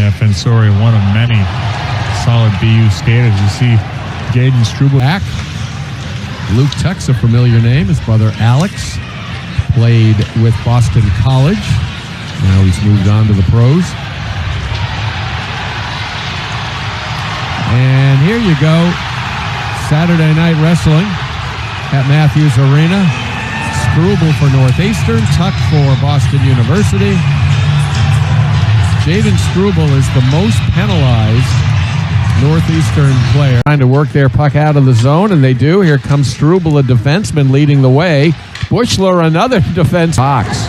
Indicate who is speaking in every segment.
Speaker 1: Defensori, one of many solid BU skaters. You see Jayden Struble
Speaker 2: back. Luke Tuch's a familiar name. His brother Alex played with Boston College. Now he's moved on to the pros. And here you go. Saturday Night Wrestling at Matthews Arena. Struble for Northeastern, Tuch for Boston University. Jayden Struble is the most penalized Northeastern player. Trying to work their puck out of the zone, and they do. Here comes Struble, a defenseman, leading the way. Bucheler, another defense. Box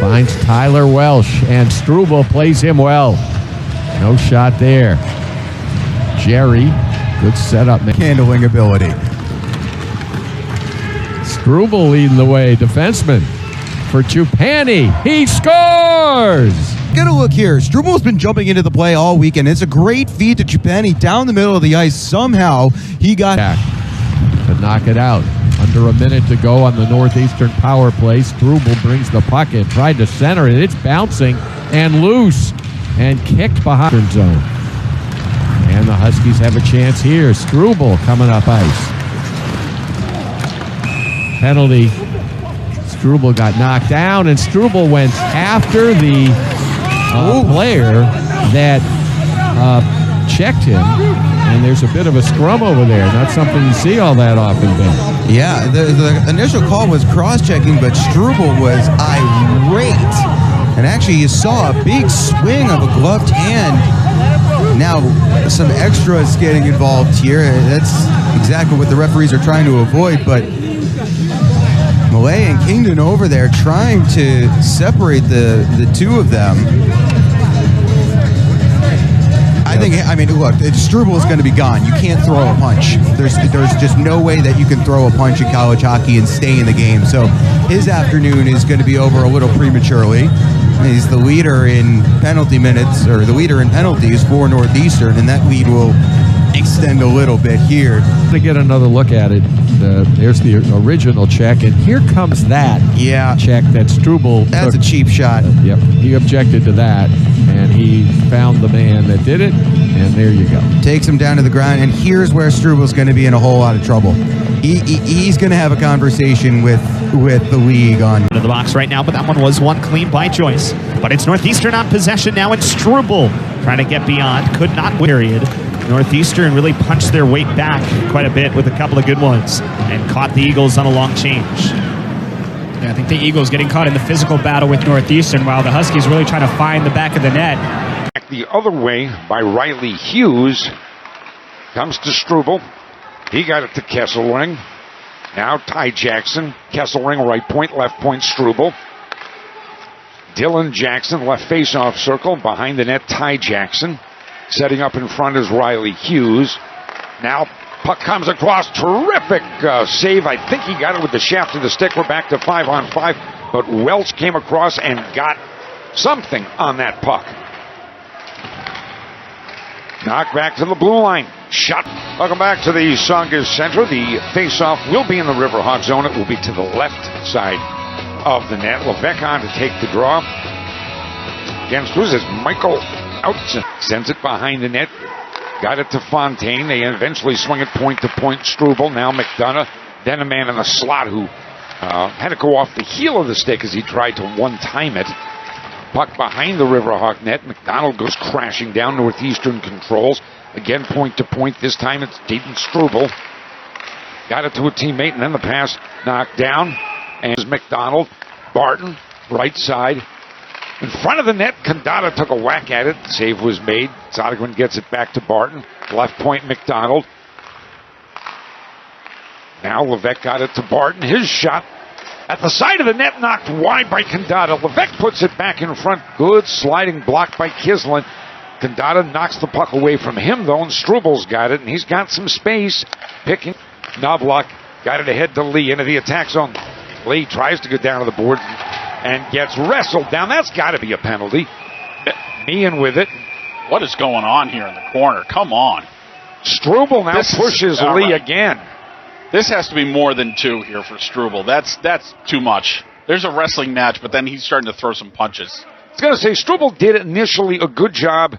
Speaker 2: finds Tyler Welsh, and Struble plays him well. No shot there. Jerry, good setup.
Speaker 3: Handling ability.
Speaker 2: Struble leading the way, defenseman for Chupani. He scores!
Speaker 3: Get a look here. Struble's been jumping into the play all weekend. It's a great feed to Chupani down the middle of the ice. Somehow he got
Speaker 2: back to knock it out. Under a minute to go on the Northeastern power play. Struble brings the puck in, tried to center it. It's bouncing and loose and kicked behind the zone. And the Huskies have a chance here. Struble coming up ice. Penalty. Struble got knocked down, and Struble went after the player that checked him, and there's a bit of a scrum over there. Not something you see all that often, Ben.
Speaker 3: Yeah, the initial call was cross-checking, but Struble was irate. And actually, you saw a big swing of a gloved hand. Now, some extras getting involved here. That's exactly what the referees are trying to avoid, but Malay and Kingdon over there trying to separate the two of them. I mean, look, Struble is going to be gone. You can't throw a punch. There's just no way that you can throw a punch in college hockey and stay in the game. So his afternoon is going to be over a little prematurely. He's the leader in penalty minutes, or the leader in penalties for Northeastern, and that lead will extend a little bit here.
Speaker 2: To get another look at it, there's the original check, and here comes that check that Struble
Speaker 3: That's
Speaker 2: took.
Speaker 3: A cheap shot.
Speaker 2: Yep, he objected to that, and he found the man that did it, and there you go.
Speaker 3: Takes him down to the ground, and here's where Struble's going to be in a whole lot of trouble. He's going to have a conversation with the league on
Speaker 4: into the box right now, but that one was one clean by Joyce. But it's Northeastern on possession now, and Struble trying to get beyond, could not win. Period. Northeastern really punched their weight back quite a bit with a couple of good ones and caught the Eagles on a long change.
Speaker 5: Yeah, I think the Eagles getting caught in the physical battle with Northeastern while the Huskies really trying to find the back of the net.
Speaker 6: Back the other way by Riley Hughes. Comes to Struble. He got it to Kesselring. Now Ty Jackson. Kesselring right point, left point Struble. Dylan Jackson left face-off circle. Behind the net, Ty Jackson. Setting up in front is Riley Hughes. Now puck comes across. Terrific save. I think he got it with the shaft of the stick. We're back to 5-on-5. But Welch came across and got something on that puck. Knocked back to the blue line. Shot. Welcome back to the Saugus Center. The face-off will be in the Riverhawk zone. It will be to the left side of the net. Levesque on to take the draw. Against who's this? Michael Outson sends it behind the net. Got it to Fontaine. They eventually swing it point to point. Struble. Now McDonough. Then a man in the slot who had to go off the heel of the stick as he tried to one-time it. Puck behind the Riverhawk net. McDonald goes crashing down. Northeastern controls. Again, point to point. This time it's Jayden Struble. Got it to a teammate, and then the pass knocked down. And McDonald. Barton, right side. In front of the net, Condotta took a whack at it. Save was made. Sodergren gets it back to Barton. Left point, McDonald. Now Levesque got it to Barton. His shot at the side of the net, knocked wide by Condotta. Levesque puts it back in front. Good sliding block by Kislin. Condotta knocks the puck away from him, though, and Struble's got it, and he's got some space. Picking. Knobloch got it ahead to Lee into the attack zone. Lee tries to go down to the board and gets wrestled down. That's got to be a penalty. Meehan with it.
Speaker 7: What is going on here in the corner? Come on.
Speaker 6: Struble now pushes Lee again.
Speaker 7: This has to be more than two here for Struble. That's too much. There's a wrestling match, but then he's starting to throw some punches.
Speaker 6: was going to say, Struble did initially a good job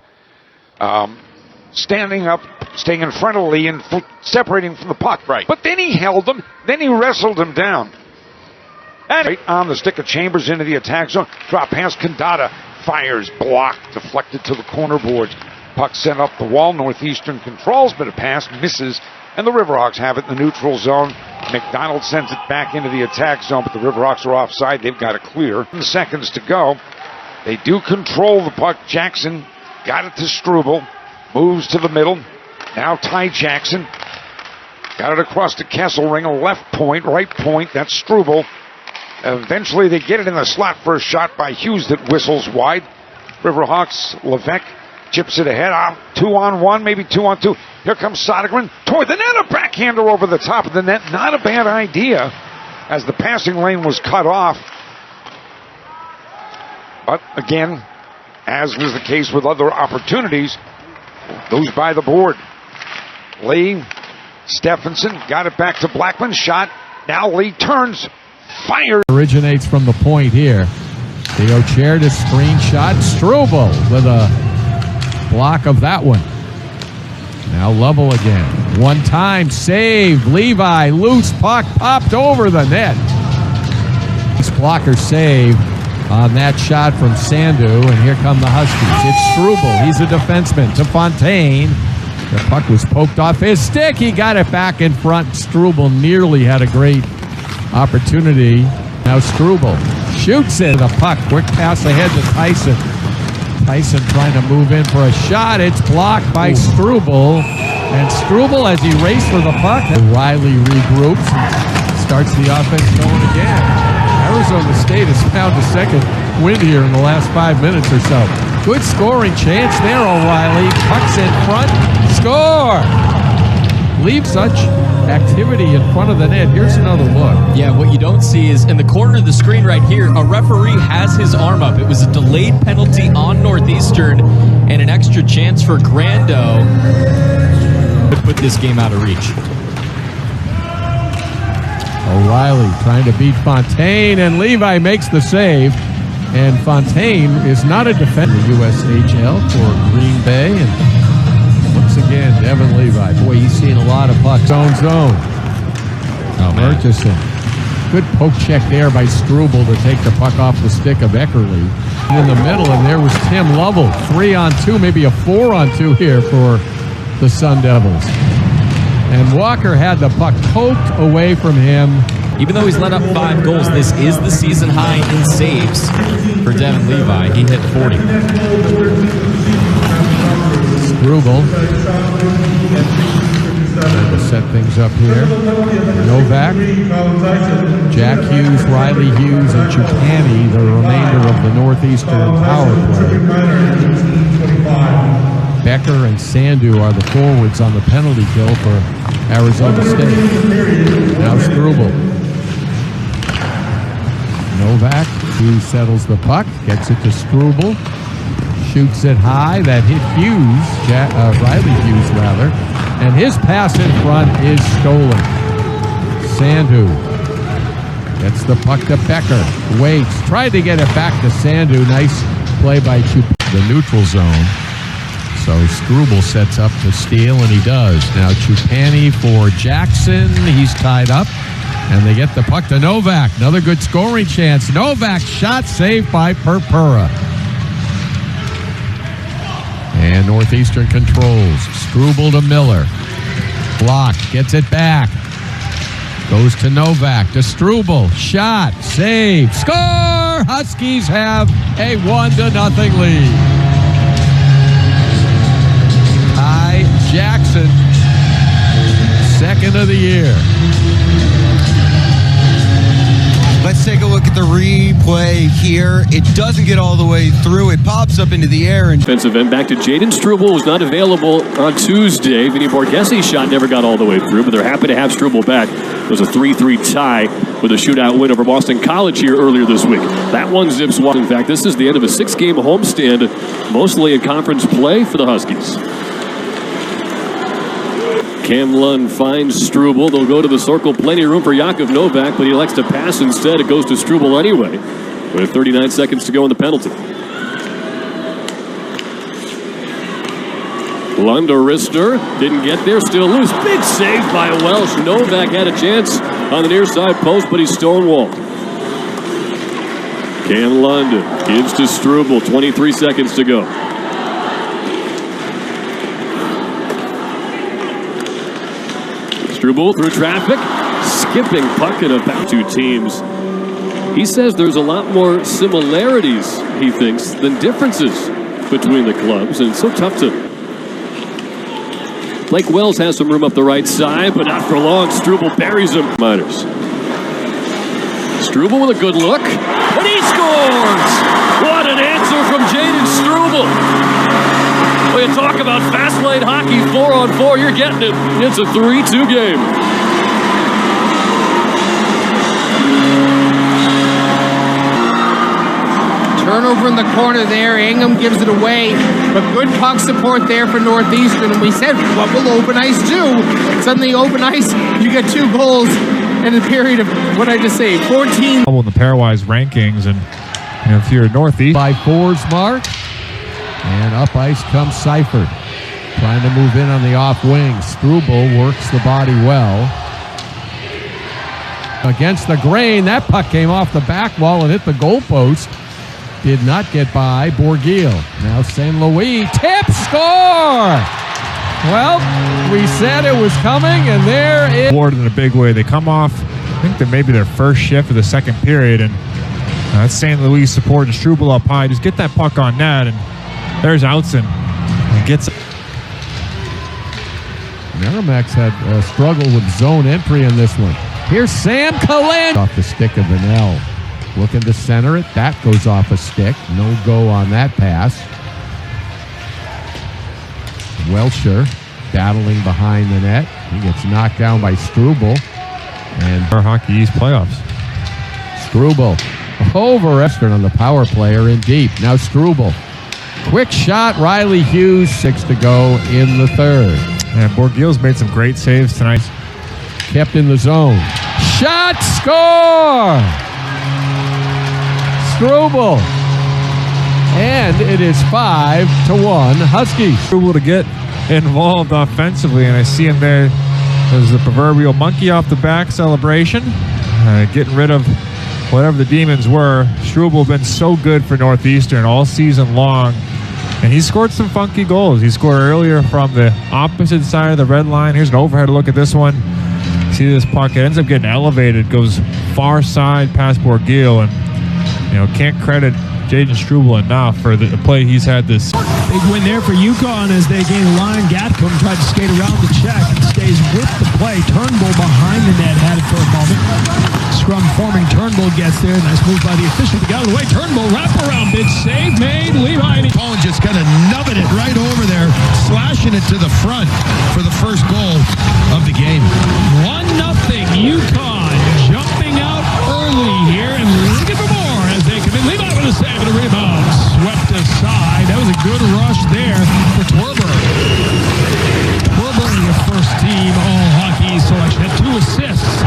Speaker 6: standing up, staying in front of Lee and separating from the puck.
Speaker 7: Right.
Speaker 6: But then he held him, then he wrestled him down. And right on the stick of Chambers into the attack zone. Drop pass, Condotta fires, blocked, deflected to the corner boards. Puck sent up the wall. Northeastern controls, but a pass misses. And the Riverhawks have it in the neutral zone. McDonald sends it back into the attack zone, but the Riverhawks are offside. They've got it clear. 10 seconds to go. They do control the puck. Jackson got it to Struble. Moves to the middle. Now Ty Jackson. Got it across to Kesselring. Left point, right point. That's Struble. Eventually they get it in the slot for a shot by Hughes that whistles wide. Riverhawks, Levesque chips it ahead. 2-on-1, maybe 2-on-2. Here comes Sodergren toward the net. A backhander over the top of the net. Not a bad idea as the passing lane was cut off. But again, as was the case with other opportunities, goes by the board. Lee, Stephenson got it back to Blackman. Shot. Now Lee turns. Fires.
Speaker 2: Originates from the point here. Theo Chair to screenshot. Struble with a block of that one. Now Level again. One time save. Levi. Loose puck popped over the net. This blocker save on that shot from Sandu. And here come the Huskies. It's Struble. He's a defenseman to Fontaine. The puck was poked off his stick. He got it back in front. Struble nearly had a great opportunity. Now Struble shoots it. The puck. Quick pass ahead to Tyson. Tyson trying to move in for a shot. It's blocked by Struble. And Struble, as he raced for the puck, Riley regroups and starts the offense going again. Arizona State has found a second win here in the last 5 minutes or so. Good scoring chance there, O'Reilly. Puck's in front. Score! Leave such activity in front of the net. Here's another look.
Speaker 8: Yeah, what you don't see is in the corner of the screen right here, a referee has his arm up. It was a delayed penalty on Northeastern and an extra chance for Grando to put this game out of reach.
Speaker 2: O'Reilly trying to beat Fontaine, and Levi makes the save. And Fontaine is not a defender. USHL for Green Bay. And once again, Devin Levi. Boy, he's seen a lot of pucks. Zone. Oh, Murchison. Good poke check there by Struble to take the puck off the stick of Eckerly. In the middle, and there was Tim Lovell. 3-on-2, maybe a 4-on-2 here for the Sun Devils. And Walker had the puck poked away from him.
Speaker 8: Even though he's let up 5 goals, this is the season high in saves for Devin Levi. He hit 40.
Speaker 2: Struble trying to set things up here. Novak, Jack Hughes, Riley Hughes, and Chupani, the remainder of the Northeastern power play. Becker and Sandu are the forwards on the penalty kill for Arizona State. Now Struble. Novak, who settles the puck, gets it to Struble, shoots it high. That hit Hughes, Riley Hughes rather, and his pass in front is stolen. Sandu gets the puck to Becker, waits, tried to get it back to Sandu. Nice play by the neutral zone. So Struble sets up to steal, and he does. Now Chupani for Jackson. He's tied up. And they get the puck to Novak. Another good scoring chance. Novak shot saved by Purpura. And Northeastern controls. Struble to Miller. Block. Gets it back. Goes to Novak. To Struble. Shot. Save. Score! Huskies have a 1-0 lead. Ty Jackson. Second of the year.
Speaker 3: Let's take a look at the replay here. It doesn't get all the way through. It pops up into the air. And
Speaker 9: defensive end back to Jayden Struble, was not available on Tuesday. Vinny Borghesi's shot never got all the way through, but they're happy to have Struble back. It was a 3-3 tie with a shootout win over Boston College here earlier this week. That one zips wide. In fact, this is the end of a 6-game homestand, mostly in conference play for the Huskies. Cam Lund finds Struble. They'll go to the circle. Plenty of room for Jakub Novak, but he elects to pass instead. It goes to Struble anyway with 39 seconds to go in the penalty. Lunderister didn't get there, still loose. Big save by Welsh. Novak had a chance on the near side post, but he's stonewalled. Cam London gives to Struble, 23 seconds to go. Struble through traffic, skipping puck in about two teams. He says there's a lot more similarities, he thinks, than differences between the clubs, and it's so tough to... Blake Wells has some room up the right side, but not for long. Struble buries him. Miners. Struble with a good look, and he scores! What an answer from Jayden Struble! When you talk about fast lane hockey 4-on-4, you're getting it. It's a 3-2 game.
Speaker 10: Turnover in the corner there. Ingham gives it away, but good puck support there for Northeastern. And we said, what will open ice do? Suddenly open ice, you get 2 goals in a period of, what did I just say, 14.
Speaker 1: In the pairwise rankings, and if you're Northeast.
Speaker 2: By Ford's mark, and up ice comes Seifert. Trying to move in on the off wing. Struble works the body well. Against the grain, that puck came off the back wall and hit the goalpost. Did not get by Bourguil. Now St. Louis, tip, score! Well, we said it was coming, and there it is.
Speaker 1: Forward in a big way. They come off, I think that maybe their first shift of the second period, and that's St. Louis supporting Struble up high. Just get that puck on net, and there's Outson. And gets.
Speaker 2: Merrimack's had a struggle with zone entry in this one. Here's Sam Calan off the stick of Vanel. Looking to center it. That goes off a stick. No go on that pass. Welcher battling behind the net. He gets knocked down by Struble. And
Speaker 1: our Hockey East playoffs.
Speaker 2: Struble over Estern on the power player in deep. Now Struble. Quick shot. Riley Hughes. 6 to go in the third.
Speaker 1: And Bourguil's made some great saves tonight.
Speaker 2: Kept in the zone. Shot. Score! Struble. And it is 5-1 Huskies.
Speaker 1: Struble to get involved offensively, and I see him there. There's the proverbial monkey off the back celebration, getting rid of whatever the demons were. Struble been so good for Northeastern all season long, and he scored some funky goals. He scored earlier from the opposite side of the red line. Here's an overhead look at this one. See this puck, it ends up getting elevated, goes far side past Bourguil, and can't credit Jayden Struble enough for the play he's had this.
Speaker 11: Big win there for UConn as they gain the line. Gatcomb tried to skate around the check and stays with the play. Turnbull behind the net had it for a moment. Scrum forming. Turnbull gets there. Nice move by the official to get out of the way. Turnbull wraparound. Big save made. Levi.
Speaker 12: Paul just kind of nubbing it right over there, slashing it to the front for the first goal of the game.
Speaker 11: 1-0 UConn jumping out early here and looking for more as they come in. Levi with a save and a rebound. Swept aside. That was a good rush there for Twerber. Twerber, your first team All-Hockey selection, had 2 assists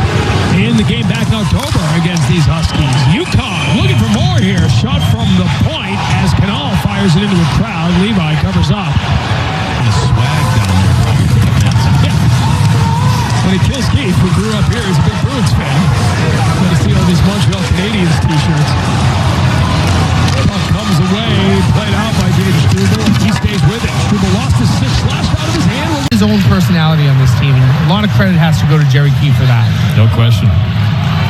Speaker 11: in the game back in October against these Huskies. UConn looking for more here. Shot from the point as Canal fires it into a crowd. Levi covers up.
Speaker 12: And a swag down there.
Speaker 11: When he kills Keith, who grew up here, he's a big Bruins fan. Got to see all these Montreal Canadiens t-shirts. Puck comes away, played out by Jayden Struble. He stays with it. Struble lost his stick, slashed out of his hand.
Speaker 10: His own personality on this team, and a lot of credit has to go to Jerry Key for that.
Speaker 9: No question.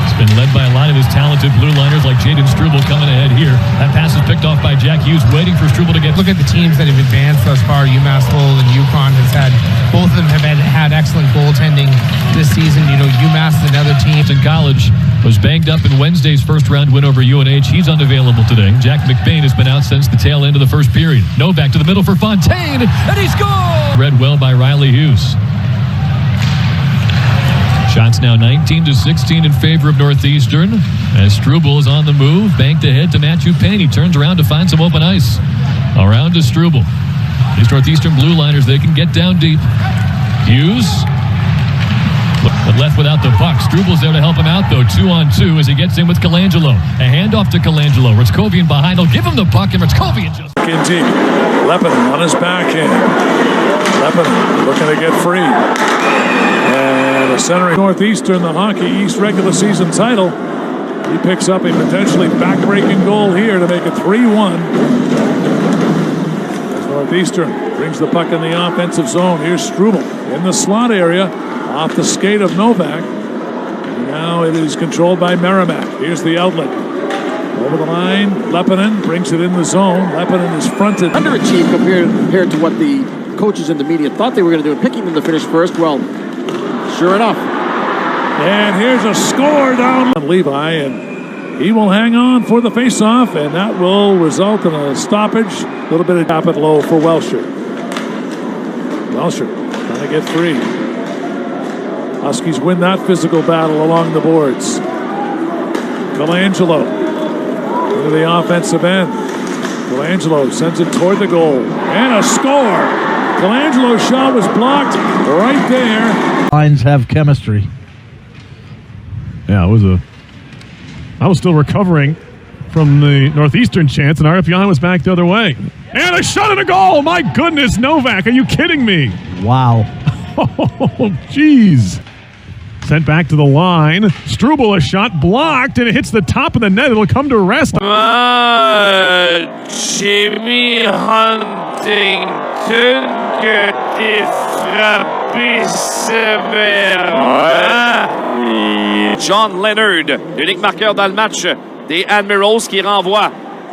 Speaker 9: It's been led by a lot of his talented blue liners like Jayden Struble coming ahead here. That pass is picked off by Jack Hughes, waiting for Struble to get...
Speaker 10: Look at the teams that have advanced thus far. UMass Lowell and UConn has had, both of them have had excellent goaltending this season. UMass is another team.
Speaker 9: In college, was banged up in Wednesday's first round win over UNH. He's unavailable today. Jack McBain has been out since the tail end of the first period. Novak to the middle for Fontaine, and he scores! Read well by Riley Hughes. Shots now 19-16 in favor of Northeastern as Struble is on the move. Banked ahead to Matthew Payne. He turns around to find some open ice. Around to Struble. These Northeastern blue liners, they can get down deep. Hughes, but left without the puck. Struble's there to help him out, though. 2-on-2 as he gets in with Colangelo. A handoff to Colangelo. Ritzkovian behind. He'll give him the puck, and Ritzkovian just...
Speaker 13: In deep. Lebanon on his backhand. Lepin looking to get free. And a centering Northeastern, the Hockey East regular season title. He picks up a potentially back-breaking goal here to make it 3-1. As Northeastern brings the puck in the offensive zone. Here's Struble in the slot area off the skate of Novak. And now it is controlled by Merrimack. Here's the outlet. Over the line, Lepinen brings it in the zone. Lepinen is fronted.
Speaker 14: Underachieved compared to what the coaches in the media thought they were going to do in picking them to finish first. Well, sure enough.
Speaker 13: And here's a score down Levi, and he will hang on for the faceoff, and that will result in a stoppage. A little bit of top it low for Welsher. Welsher trying to get free. Huskies win that physical battle along the boards. Colangelo into the offensive end. Colangelo sends it toward the goal, and a score. Colangelo's shot was blocked right there.
Speaker 15: Lines have chemistry.
Speaker 16: Yeah, I was still recovering from the Northeastern chance, and RFI was back the other way. And a shot and a goal! My goodness, Novak, are you kidding me?
Speaker 15: Wow.
Speaker 16: Oh, jeez. Sent back to the line. Struble, a shot blocked, and it hits the top of the net. It'll come to rest.
Speaker 17: Jimmy Huntington que t'es frappé sévèrement. John Leonard, l'unique marqueur dans le match des Admirals qui renvoie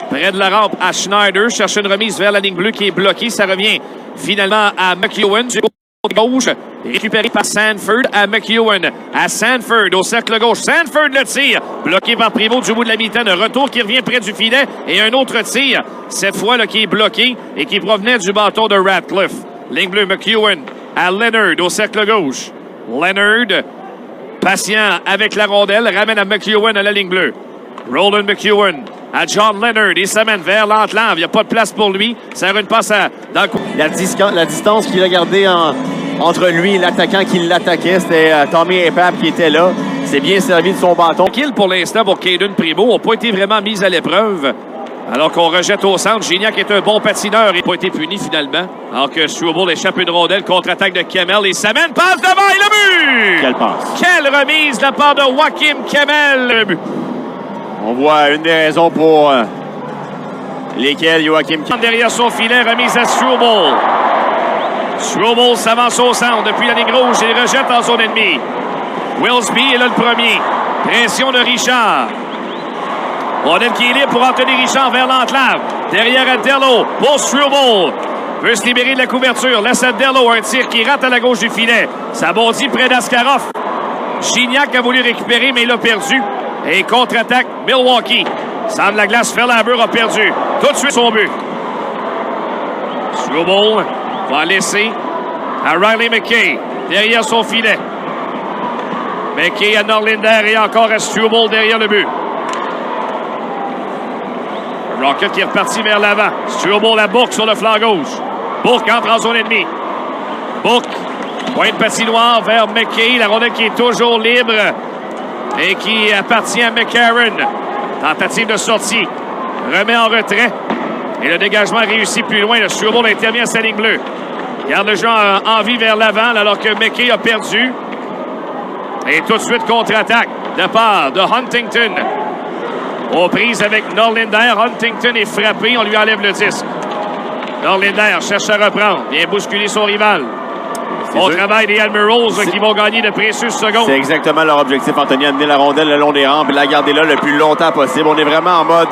Speaker 17: près de la rampe à Schneider. Cherche une remise vers la ligne bleue qui est bloquée. Ça revient finalement à McEwen du côté gauche. Récupéré par Sanford à McEwen. À Sanford au cercle gauche. Sanford le tire. Bloqué par Prévost du bout de la mitaine. Un retour qui revient près du filet. Et un autre tir. Cette fois là, qui est bloqué et qui provenait du bâton de Ratcliffe. Ligne bleue McEwen à Leonard au cercle gauche. Leonard, patient avec la rondelle, ramène à McEwen à la ligne bleue. Roland McEwen à John Leonard. Il s'amène vers l'entlave. Il n'y a pas de place pour lui. Ça a une passe dans le coup.
Speaker 18: La distance qu'il a gardée entre lui et l'attaquant qui l'attaquait, c'était Tommy Epap qui était là. C'est bien servi de son bâton.
Speaker 17: Kill pour l'instant pour Jayden Struble n'a pas été vraiment mis à l'épreuve. Alors qu'on rejette au centre. Gignac est un bon patineur. Il n'a pas été puni finalement. Alors que Struble échappe une rondelle. Contre-attaque de Kemel. Et s'amène, passe devant et le but!
Speaker 18: Quelle passe!
Speaker 17: Quelle remise de la part de Joachim Kemel! Le but.
Speaker 18: On voit une des raisons pour lesquelles Joachim Kemel.
Speaker 17: Derrière son filet, remise à Struble. Struble s'avance au centre depuis la ligne rouge et rejette en zone ennemie. Willsby est là le premier. Pression de Richard. Rondelle qui est libre pour Anthony Richard vers l'enclave. Derrière Adello pour Struble. Veut se libérer de la couverture. Laisse Adello un tir qui rate à la gauche du filet. Ça bondit près d'Askarov. Gignac a voulu récupérer, mais il a perdu. Et contre-attaque, Milwaukee. Sans de la glace, Ferlaber a perdu. Tout de suite son but. Struble va laisser à Riley McKay. Derrière son filet. McKay à Norlinder et encore à Struble derrière le but. Rocket qui est reparti vers l'avant. Struble à Bourque sur le flanc gauche. Bourque entre en zone ennemie. Bourque, point de patinoire vers McKay. La rondelle qui est toujours libre et qui appartient à McCarron. Tentative de sortie. Remet en retrait. Et le dégagement réussi plus loin. Le Struble intervient à sa ligne bleue. Garde le jeu en vie vers l'avant alors que McKay a perdu. Et tout de suite contre-attaque de part de Huntington. Aux prises avec Norlinder. Huntington est frappé. On lui enlève le disque. Norlinder cherche à reprendre. Vient bousculer son rival. Bon travail des Admirals qui vont gagner de précieuses secondes.
Speaker 18: C'est exactement leur objectif, Anthony, amener la rondelle le long des rampes et la garder là le plus longtemps possible. On est vraiment en mode